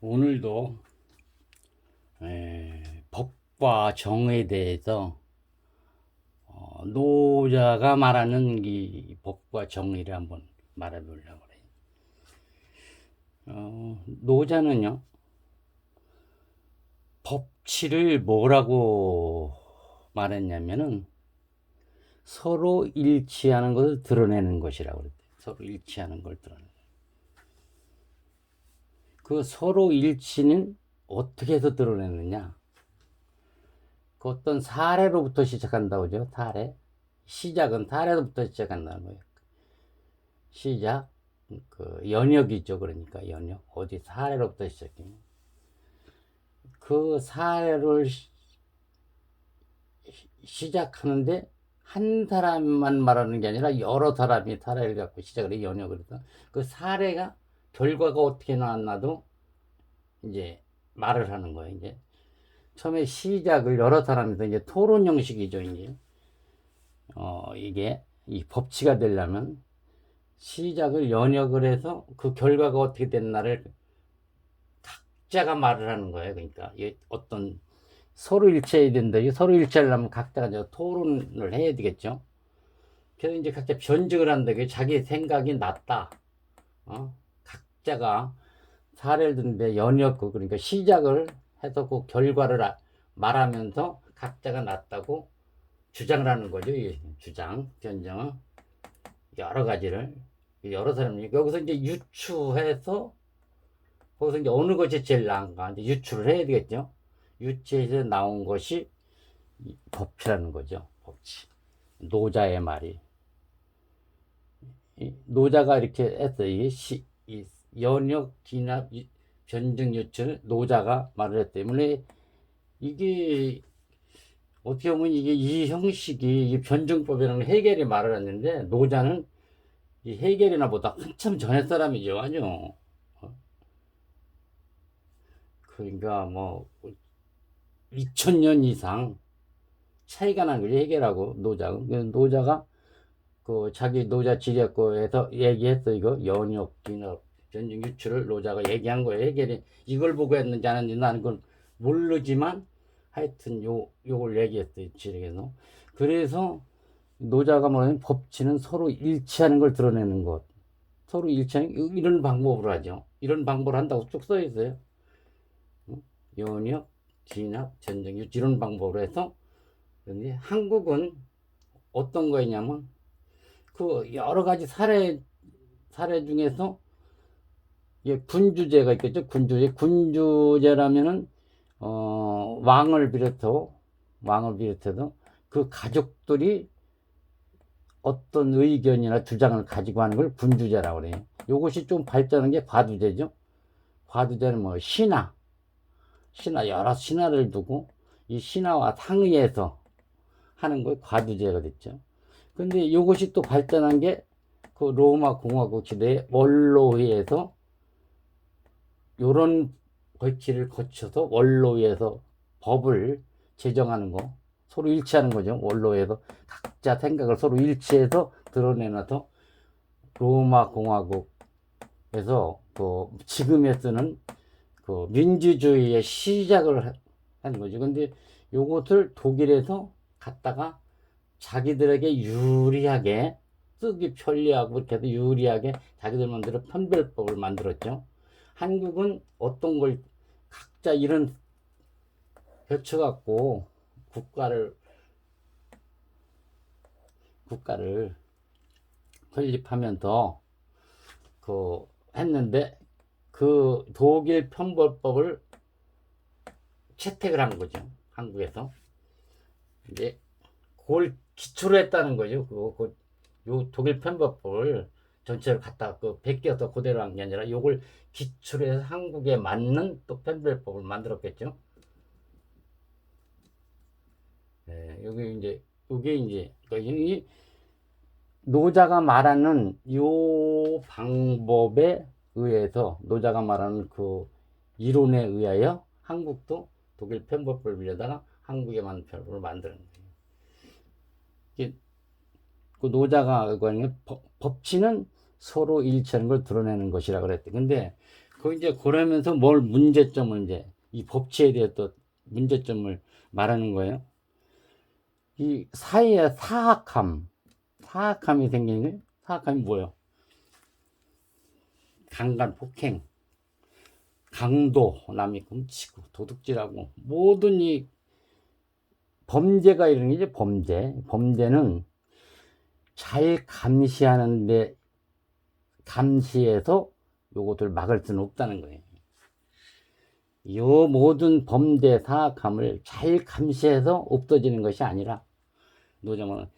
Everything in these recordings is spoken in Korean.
오늘도 법과 정에 대해서 노자가 말하는 이 법과 정의를 한번 말해보려고 그래요. 노자는요, 법치를 뭐라고 말했냐면은 서로 일치하는 것을 드러내는 것이라고 그랬대요. 서로 일치하는 걸 드러내는. 그 서로 일치는 어떻게 해서 드러내느냐? 그 어떤 사례로부터 시작한다고 하죠. 사례. 시작은 사례로부터 시작한다는 거예요. 시작, 그 연역이죠. 그러니까 연역. 어디 사례로부터 시작해요. 그 사례를 시작하는데 한 사람만 말하는 게 아니라 여러 사람이 사례를 갖고 시작을 해 연역을 해서 그 사례가 결과가 어떻게 나왔나도 이제 말을 하는 거예요. 이제 처음에 시작을 여러 사람이서 이제 토론 형식이죠. 이제 이게 이 법치가 되려면 시작을 연역을 해서 그 결과가 어떻게 됐나를 각자가 말을 하는 거예요. 그러니까 어떤 서로 일치해야 된다. 서로 일치하려면 각자가 이제 토론을 해야 되겠죠. 그래서 이제 각자 변증을 한다. 자기 생각이 낫다. 각자가 사례를 드는데 연역, 그러니까 시작을 해서 그 결과를 말하면서 각자가 낫다고 주장을 하는 거죠. 주장, 변증, 여러 가지를. 여러 사람이 여기서 이제 유추해서 거기서 이제 어느 것이 제일 나은가 이제 유추를 해야 되겠죠. 유추해서 나온 것이 법치라는 거죠. 법치. 노자의 말이. 노자가 이렇게 했어요. 이 연역, 진압, 변증, 유추를 노자가 말을 했기 때문에 이게 어떻게 보면 이게 이 형식이 이 변증법이라는 해결이 말을 했는데 노자는 이 해결이나 보다 한참 전의 사람이죠. 아니요. 그러니까 뭐 2000년 이상 차이가 난 거죠. 해결하고 노자가. 노자가 그 자기 노자 지략거에서 얘기했어. 이거 연역, 진업, 변증, 유출을 노자가 얘기한 거예요. 해결이 이걸 보고 했는지 안 했는지 나는 그건 모르지만 하여튼 요걸 얘기했어요. 지략에서. 그래서 노자가 뭐냐면 법치는 서로 일치하는 걸 드러내는 것. 서로 일치하는 이런 방법으로 하죠. 이런 방법을 한다고 쭉 써 있어요. 연역, 진압, 전쟁, 이런 방법으로 해서. 그런데 한국은 어떤 거였냐면 그 여러 가지 사례 중에서 군주제가 있겠죠. 군주제라면은 왕을 비롯해서 그 가족들이 어떤 의견이나 주장을 가지고 하는 걸 군주제라고 그래요. 이것이 좀 발전한 게 과두제죠. 과두제는 뭐 신하 여러 신하를 두고 이 신하와 상의해서 하는 걸 과두제가 됐죠. 근데 이것이 또 발전한 게 그 로마 공화국 시대의 원로회에서 요런 거치를 거쳐서 원로회에서 법을 제정하는 거 서로 일치하는 거죠. 원로회에서 각자 생각을 서로 일치해서 드러내놔서 로마 공화국에서 그 지금에 쓰는 그 민주주의의 시작을 하는 거죠. 근데 요것을 독일에서 갖다가 자기들에게 유리하게 쓰기 편리하고 이렇게 해서 유리하게 자기들 만들어 판별법을 만들었죠. 한국은 어떤 걸 각자 이런 펼쳐갖고 국가를 건립하면서 그 했는데 그 독일 편벌법을 채택을 한 거죠. 한국에서. 이제 그걸 기초로 했다는 거죠. 요 독일 편법을 전체를 갖다 베껴서 그대로 한 게 아니라 요걸 기초로 해서 한국에 맞는 또 편법을 만들었겠죠. 네, 이 노자가 말하는 요 방법에 의해서 노자가 말하는 그 이론에 의하여 한국도 독일 편법을 빌려다가 한국에 맞는 편법을 만드는 거예요. 그 노자가 법치는 서로 일치하는 걸 드러내는 것이라 그랬대. 근데 그 이제 그러면서 뭘 문제점을 이제 이 법치에 대해 또 문제점을 말하는 거예요. 이 사회의 사악함이 생기는 거예요. 사악함이 뭐예요? 강간, 폭행, 강도, 남이 훔치고 도둑질하고 모든 이 범죄가 이런 게 이제 범죄는 잘 감시하는데 감시해서 요것들 막을 수는 없다는 거예요. 요 모든 범죄 사악함을 잘 감시해서 없어지는 것이 아니라 노자는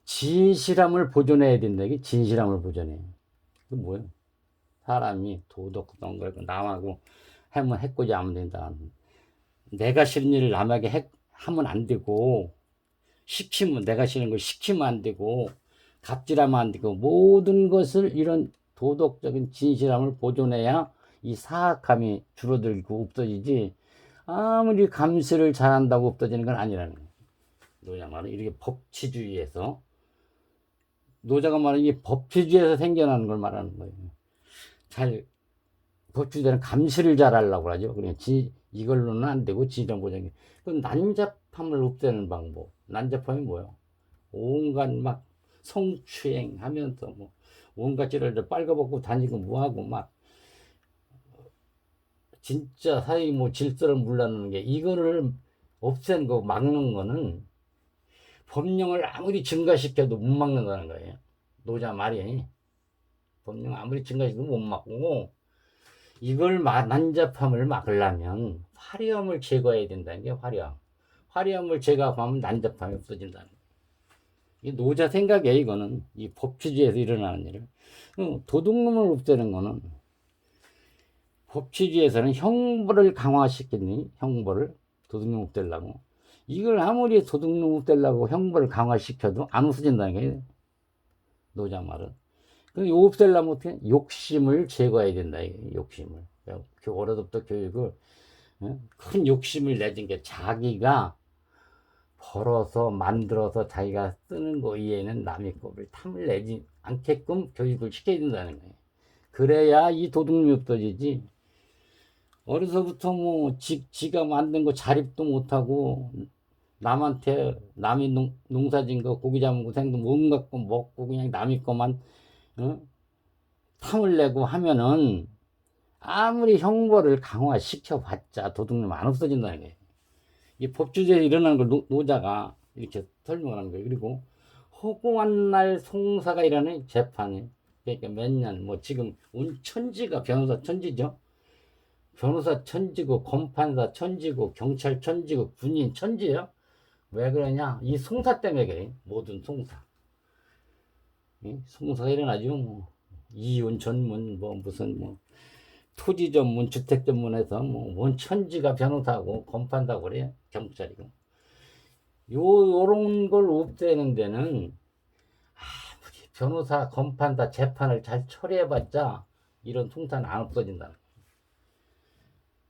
진실함을 보존해야 된다. 이게 진실함을 보존해. 그 뭐예요? 사람이 도덕성 걸고 남하고 하면 해코지 하면 된다. 내가 싫은 일을 남에게 하면 안 되고 시키면 내가 싫은 걸 시키면 안 되고 갑질하면 안 되고 모든 것을 이런 도덕적인 진실함을 보존해야 이 사악함이 줄어들고 없어지지 아무리 감시를 잘한다고 없어지는 건 아니라는 거예요. 노자 말은 이렇게 법치주의에서 노자가 말하는 이 법치주의에서 생겨나는 걸 말하는 거예요. 잘 법치주의는 감시를 잘하려고 하죠. 그냥 이걸로는 안 되고 진정 보장이. 그 난잡함을 없애는 방법. 난잡함이 뭐예요? 온갖 막 성추행하면서 뭐 온갖 짓을 빨가벗고 다니고 뭐하고 막 진짜 사회 뭐 질서를 물러나는 게 이거를 없앤 거 막는 거는 법령을 아무리 증가시켜도 못 막는다는 거예요. 노자 말이 법령 아무리 증가시켜도 못 막고 이걸 난잡함을 막으려면 화려함을 제거해야 된다는 게 화려함을 제거하면 난잡함이 없어진다는 거예요. 이 노자 생각이에요. 이거는 이 법치주의에서 일어나는 일을 도둑놈을 없애는 거는 법치주의에서는 형벌을 강화시키니 형벌을 도둑놈 없애려고 이걸 아무리 도둑놈 없애려고 형벌을 강화시켜도 안 없어진다는 거예요. 노자 말은. 근데 없애려면 어떻게 욕심을 제거해야 된다. 욕심을. 어려서부터 교육을 큰 욕심을 내준 게 자기가 벌어서 만들어서 자기가 쓰는 거 이외에는 남의 것을 탐을 내지 않게끔 교육을 시켜야 된다는 거예요. 그래야 이 도둑놈이 없어지지. 어려서부터 뭐 지가 만든 거 자립도 못하고 남한테 남이 농사진 거 고기 잡은 거 생도 온갖 거 먹고 그냥 남의 거만 탐을 내고 하면은 아무리 형벌을 강화시켜봤자 도둑놈 안 없어진다는 거예요. 이 법주제에 일어나는 걸 노자가 이렇게 설명하는 거예요. 그리고 허구한 날 송사가 일어나는 재판이 그러니까 몇 년 뭐 지금 천지가 변호사 천지죠. 변호사 천지고 검판사 천지고 경찰 천지고 군인 천지예요. 왜 그러냐? 이 송사 때문에 그래. 모든 송사. 송사가 일어나죠. 뭐 이혼 전문 뭐 무슨 뭐 토지 전문 주택 전문에서 뭐 천지가 변호사고 검판사고 그래. 경찰이고. 요런 걸 없애는 데는 아무리 변호사 검판사 재판을 잘 처리해봤자 이런 송사는 안 없어진다.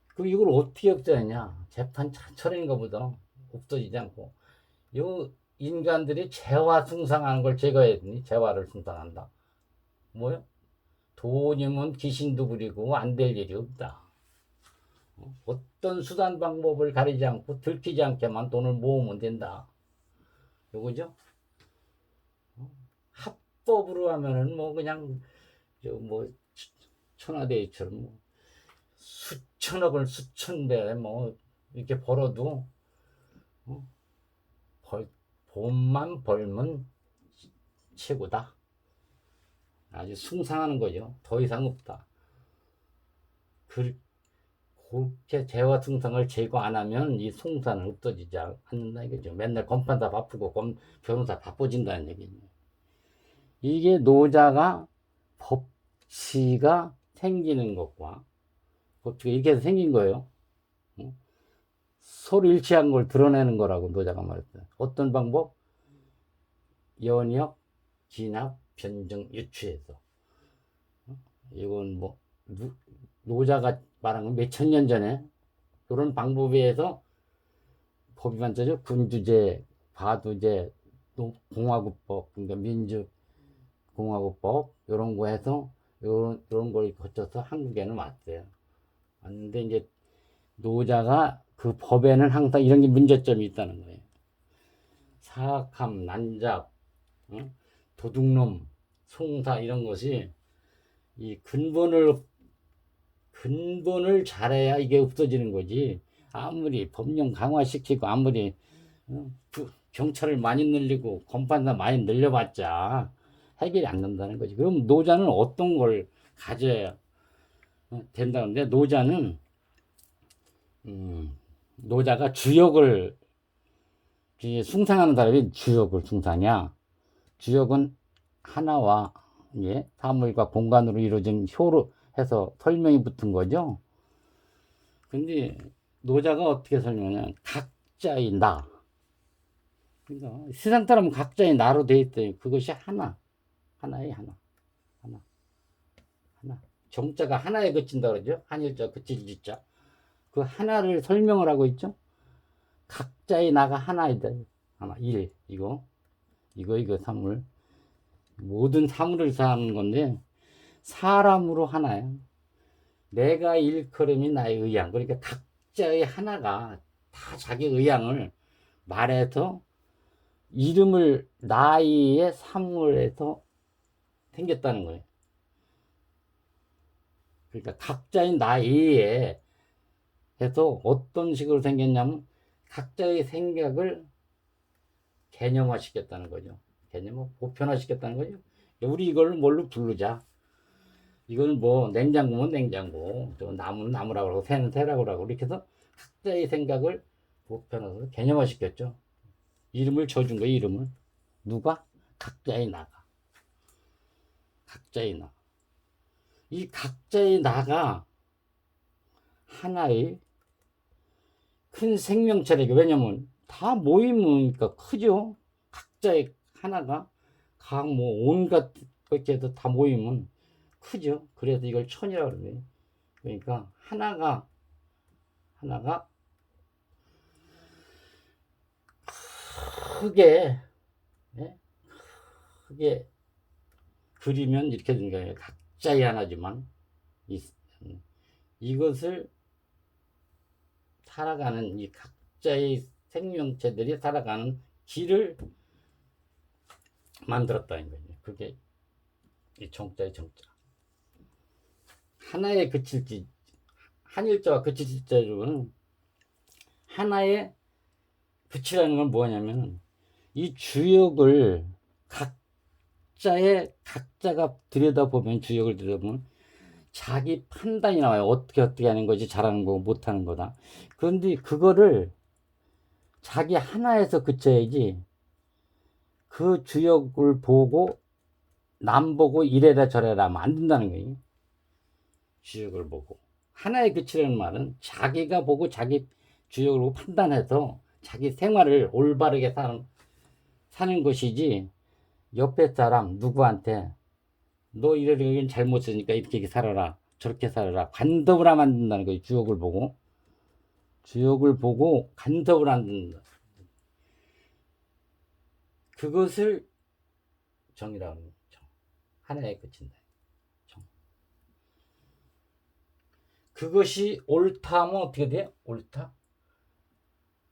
그럼 이걸 어떻게 없애느냐? 재판 잘 처리하는 것보다 없어지지 않고 요 인간들이 재화 숭상하는 걸 제거해야 되니 재화를 숭상한다. 뭐요? 돈이면 귀신도 부리고 안 될 일이 없다. 어떤 수단 방법을 가리지 않고 들키지 않게만 돈을 모으면 된다. 요거죠? 합법으로 하면은 뭐 그냥 뭐 천하대유처럼 뭐 수천억을 수천배 뭐 이렇게 벌어도 돈만 벌면 최고다. 아주 숭상하는 거죠. 더 이상 없다. 그렇게 재화 숭상을 제거 안 하면 이 송사는 없어지지 않는다 이거죠. 맨날 검판사 바쁘고 변호사 바빠진다는 얘기죠. 이게 노자가 법치가 생기는 것과 법치가 이렇게 해서 생긴 거예요. 서로 일치한 걸 드러내는 거라고 노자가 말했어요. 어떤 방법? 연역, 진압, 변증, 유추해서. 이건 뭐 노자가 말한 건 몇천 년 전에 이런 방법에 의해서 법이 만들어져. 군주제, 과두제, 공화국법, 그러니까 민주공화국법 이런 거 해서 이런 걸 거쳐서 한국에는 왔어요. 왔는데 이제 노자가 그 법에는 항상 이런 게 문제점이 있다는 거예요. 사악함, 난잡, 어? 도둑놈, 송사 이런 것이 이 근본을 잘해야 이게 없어지는 거지. 아무리 법령 강화시키고 아무리 경찰을 많이 늘리고 검판사 많이 늘려봤자 해결이 안 된다는 거지. 그럼 노자는 어떤 걸 가져야 된다는데 노자가 주역을 숭상하는 사람이 주역을 숭상이야. 주역은 하나와 사물과 공간으로 이루어진 효로 해서 설명이 붙은 거죠. 근데 노자가 어떻게 설명하냐면 각자의 나. 그러니까 세상 사람은 각자의 나로 돼 있대요. 그것이 하나의 하나. 정자가 하나에 그친다 그러죠. 한일자 그칠 지자. 그 하나를 설명을 하고 있죠. 각자의 나가 하나이다. 하나 이거 사물. 모든 사물을 사는 건데 사람으로 하나야. 내가 일컬음이 나의 의향. 그러니까 각자의 하나가 다 자기 의향을 말해서 이름을 나의 사물에서 생겼다는 거예요. 그러니까 각자의 나에 해서 어떤 식으로 생겼냐면 각자의 생각을 개념화 시켰다는 거죠. 개념을 보편화 시켰다는 거죠. 우리 이걸 뭘로 부르자. 이건 뭐 냉장고면 냉장고, 또 나무는 나무라고 그러고 새는 새라고 그러고 이렇게 해서 각자의 생각을 보편화해서 개념화 시켰죠. 이름을 줘준 거예요. 이름을. 누가? 각자의 나가. 각자의 나. 이 각자의 나가 하나의 큰 생명체래요. 왜냐면 다 모이니까 크죠. 각자의 하나가 각 뭐 온갖 것에도 다 모이면 크죠. 그래서 이걸 천이라고 그러네요. 그러니까 하나가 크게 예? 크게 그리면 이렇게 되는 거예요. 각자의 하나지만 이것을 살아가는 이 각자의 생명체들이 살아가는 길을 만들었다는 거예요. 그게 이 정자의 정자. 하나에 그칠지 한일자와 그칠자로는 하나에 그치라는 건 뭐냐면 이 주역을 각자가 들여다보면 주역을 들여다보면 자기 판단이 나와요. 어떻게 하는 거지 잘하는 거고 못하는 거다. 그런데 그거를 자기 하나에서 그쳐야지 그 주역을 보고 남 보고 이래라 저래라 하면 안 된다는 거예요. 주역을 보고 하나에 그치라는 말은 자기가 보고 자기 주역을 보고 판단해서 자기 생활을 올바르게 사는 것이지 옆에 사람 누구한테 너 이러기는 잘못 쓰니까 이렇게 살아라 저렇게 살아라 간섭을 하면 안 된다는 거예요. 주역을 보고 간섭을 안 된다. 그것을 정이라고 합니다. 하나에 그친다. 정. 그것이 옳다면 어떻게 돼요? 옳다?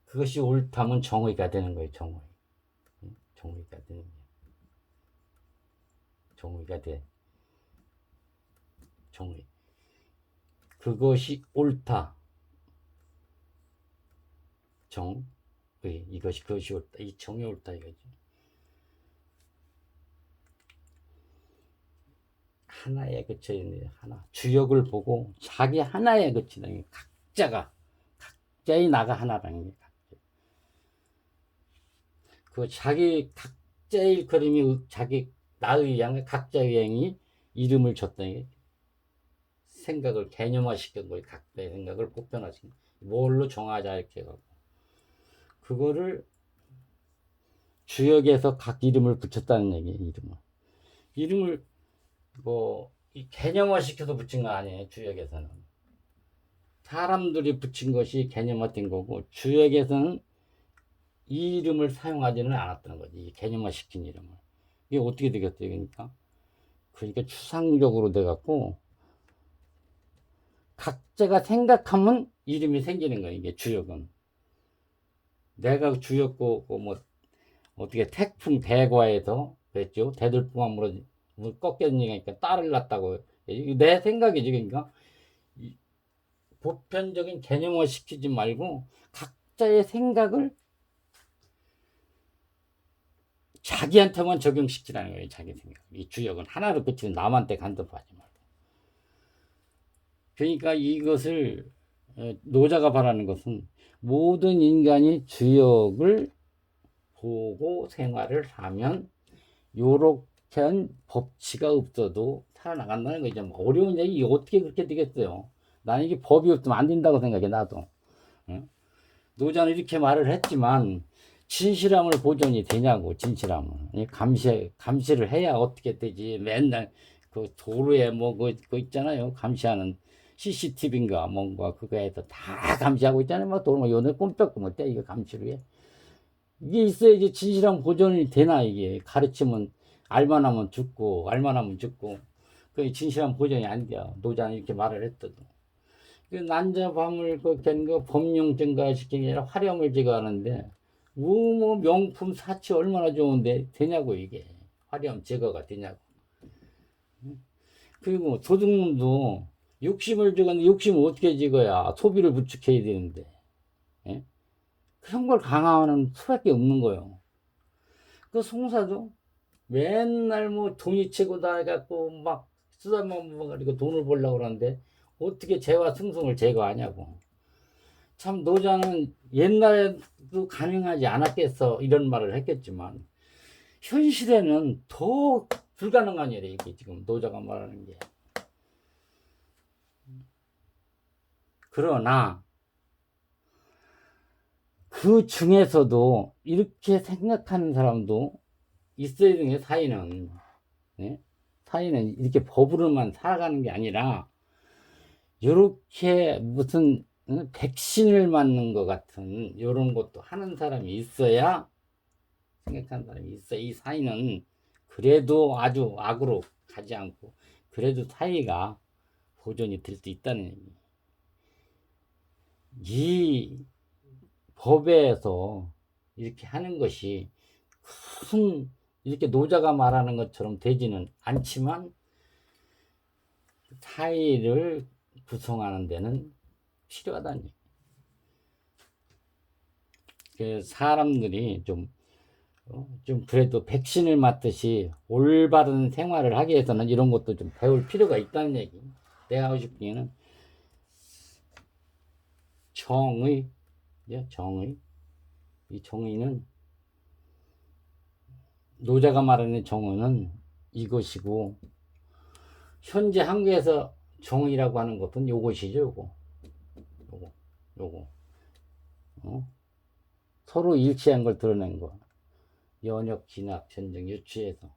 그것이 옳다면 정의가 되는 거예요. 정의가 되는 거예요. 정의가 돼. 정의. 그것이 옳다. 그것이 옳다. 이 정이 옳다 이거지. 하나에 그쳐 있는 하나. 주역을 보고 자기 하나에 그치는 각자의 나가 하나라는 게. 그 자기 각자의 그림이 자기 나의 양의 각자의 양이 이름을 줬다는 게 생각을 개념화 시킨 거예요. 각자의 생각을 보편화시킨 뭘로 정하자 이렇게 해갖고 그거를 주역에서 각 이름을 붙였다는 얘기예요. 이름을 뭐 개념화 시켜서 붙인 거 아니에요. 주역에서는 사람들이 붙인 것이 개념화된 거고 주역에서는 이 이름을 사용하지는 않았다는 거지. 이 개념화 시킨 이름을. 이게 어떻게 되겠어요? 그러니까 추상적으로 돼갖고 각자가 생각하면 이름이 생기는 거예요. 이게 주역은. 내가 주였고 뭐 어떻게 태풍 대과에서 그랬죠. 대들보감으로 꺾였으니까 딸을 낳았다고. 내 생각이지. 그러니까 보편적인 개념화 시키지 말고 각자의 생각을 자기한테만 적용시키라는 거예요. 자기 생각. 이 주역은 하나로 그치면 남한테 간섭하지 말고. 그러니까 이것을 노자가 바라는 것은 모든 인간이 주역을 보고 생활을 하면 요렇게 한 법치가 없어도 살아나간다는 거죠. 뭐 어려운 얘기 어떻게 그렇게 되겠어요. 나는 이게 법이 없으면 안 된다고 생각해 나도. 응? 노자는 이렇게 말을 했지만 진실함을 보존이 되냐고. 진실함을 감시를 해야 어떻게 되지. 맨날 그 도로에 뭐 그 있잖아요. 감시하는 CCTV인가 뭔가 그거에서 다 감시하고 있잖아요. 막 도로 요새 꼼짝도 못해. 이거 감시를 해. 이게 있어야지 진실함 보존이 되나. 이게 가르치면 알만 하면 죽고 알만 하면 죽고 그 진실함 보존이 안 돼요. 노자는 이렇게 말을 했거든. 그 난자밤을 그 법령 증가시키는 게 아니라 화렴을 제거하는데 뭐 명품 사치 얼마나 좋은데 되냐고. 이게 화렴 제거가 되냐고. 그리고 도둑놈도 욕심을 적었는데 욕심을 어떻게 적어야 소비를 부축해야 되는데. 예? 그런 걸 강화하는 수밖에 없는 거예요. 그 송사도 맨날 뭐 돈이 최고 다 해갖고 막 쓰다만 먹어가지고 돈을 벌려고 그러는데 어떻게 재화 승승을 제거하냐고. 참 노자는 옛날에도 가능하지 않았겠어 이런 말을 했겠지만 현실에는 더 불가능한 일이에요. 이게 지금 노자가 말하는 게. 그러나 그 중에서도 이렇게 생각하는 사람도 있어야 되는 게 사회는. 네? 사회는 이렇게 법으로만 살아가는 게 아니라 이렇게 무슨 백신을 맞는 것 같은 이런 것도 하는 사람이 있어야, 생각하는 사람이 있어야 이 사회는 그래도 아주 악으로 가지 않고 그래도 사회가 보존이 될 수 있다는 얘기. 이 법에서 이렇게 하는 것이 큰 이렇게 노자가 말하는 것처럼 되지는 않지만 사회를 구성하는 데는 필요하다는 얘기. 그 사람들이 좀 그래도 백신을 맞듯이 올바른 생활을 하기 위해서는 이런 것도 좀 배울 필요가 있다는 얘기. 내가 하고 싶은 얘기는 정의, 정의. 이 정의는 노자가 말하는 정의는 이것이고 현재 한국에서 정의라고 하는 것은 요것이죠. 요거. 서로 일치한 걸 드러낸 거. 연역, 진학, 전쟁, 유치해서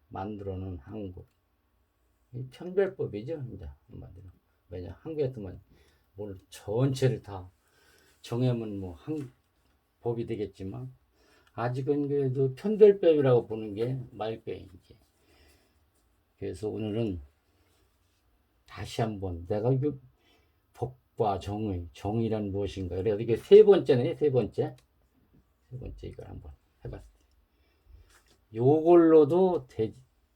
만들어놓은 한국. 편별법이죠. 이제 한마디로. 왜냐 한국에서만 뭘 전체를 다 정하면 뭐 한 법이 되겠지만 아직은 그래도 편별법이라고 보는 게 말거예요. 이게. 그래서 오늘은 다시 한번 내가 이거 법과 정의란 무엇인가. 그래서 이게 세 번째네. 세 번째 이걸 한번 해봤어요. 요걸로도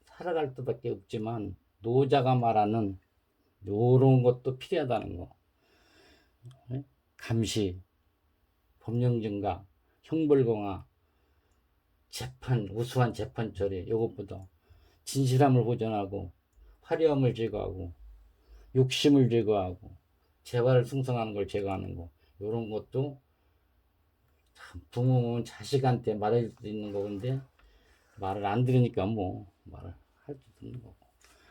살아갈 수밖에 없지만 노자가 말하는 요런 것도 필요하다는 거. 감시, 법령증가, 형벌공화, 재판, 우수한 재판 처리, 요것보다 진실함을 보존하고 화려함을 제거하고 욕심을 제거하고 재화를 승성하는 걸 제거하는 거. 요런 것도 참 부모는 자식한테 말할 수 있는 거근데 말을 안 들으니까 뭐 말을 할 수 없는 거고.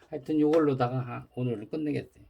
하여튼 요걸로다가 오늘은 끝내겠어요.